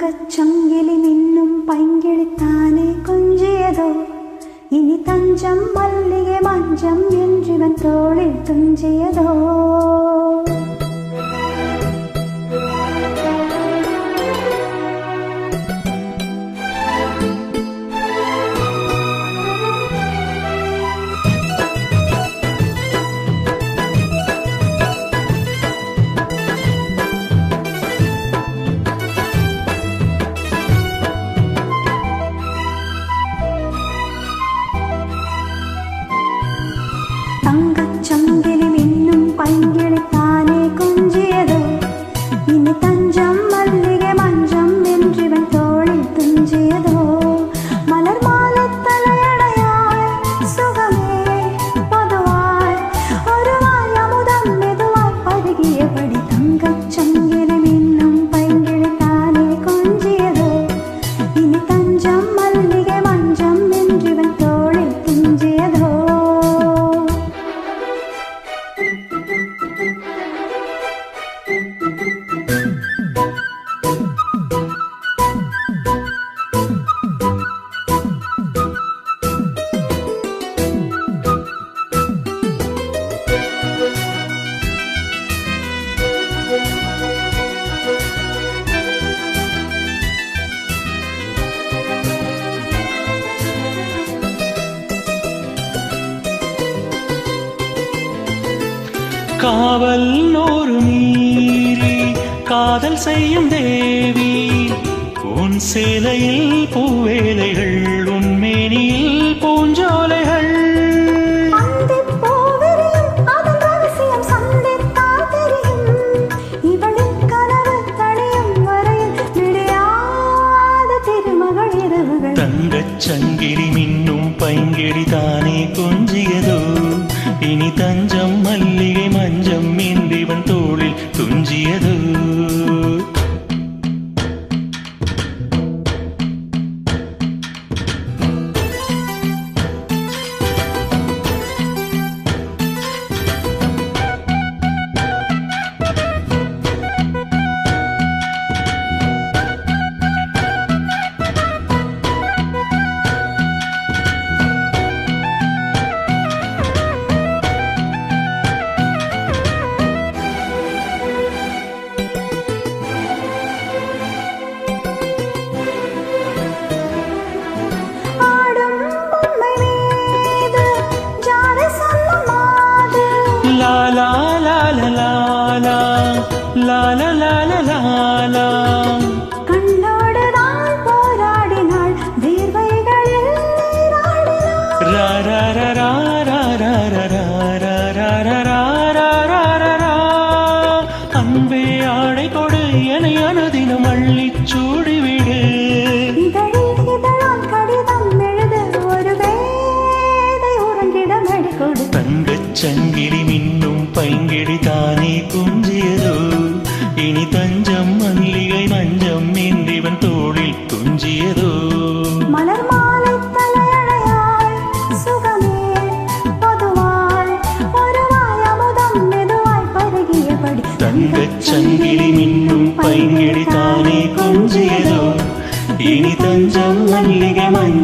தங்கச்சங்கிலி மின்னும் பைங்கிழித்தானே கொஞ்சியதோ இனி தஞ்சம் மல்லிகை மஞ்சம் என்றிவன் தோளில் துஞ்சியதோ தங்கச்சங்கிலி மின்னும் பைங்கிழித்தானே கொஞ்சியதோ இனி தஞ்சம் மல்லிகை மஞ்சம் என்றிவன் தோளில் துஞ்சியதோ மலர் மாலை தலையணையாய் சுகமே பொதுவாய் ஒருவாய் அமுதம் மெதுவாய் பருகியபடி தங்கச்சங்கிலி மின்னும் பைங்கிழித்தானே கொஞ்சியதோ இனி தஞ்சம் மல்லிகை மஞ்சம் என்றிவன் தோளில் துஞ்சியதோ காவல் நூறு மீறி காதல் செய்யும் தேவி உன் சேலையில் பூவேலைகள் உன் மேனியில் பூஞ்சோலைகள் தங்கச்சங்கிலி மின்னும் பைங்கிழி தானே கொஞ்சியதோ இனி தஞ்சம் மல்லிகை மஞ்சம் என்றிவன் தோளில் துஞ்சியதோ la la la la la la la la la la la கண்ணோடுதான் போராடினாள் வேர்வைகளில் நீராடினாள் ra ra ra ra ra ra ra ra ra ra ra ra ra ra அன்பே ஆடை கொடு என்னை அனுதினம் அள்ளிச் சூடிவிடு இதழில் இதழால் கடிதம் எழுது ஒரு வேதை உறங்கிடம் அடிக்கொடு தங்கச்சங்கிலி மின்னும் பைங்கிழி தானே கொஞ்சியதோ இனி தஞ்சம் மல்லிகை மஞ்சம் என்றிவன் தோளில் துஞ்சியதோ மலர் மாலை தலையணையாய் சுகமே பொதுவாய் ஒருவாய் அமுதம் மெதுவாய் பருகியபடி தங்கச்சங்கிலி மின்னும் பைங்கிழி தானே கொஞ்சியதோ இனி தஞ்சம் மல்லிகை மஞ்சம்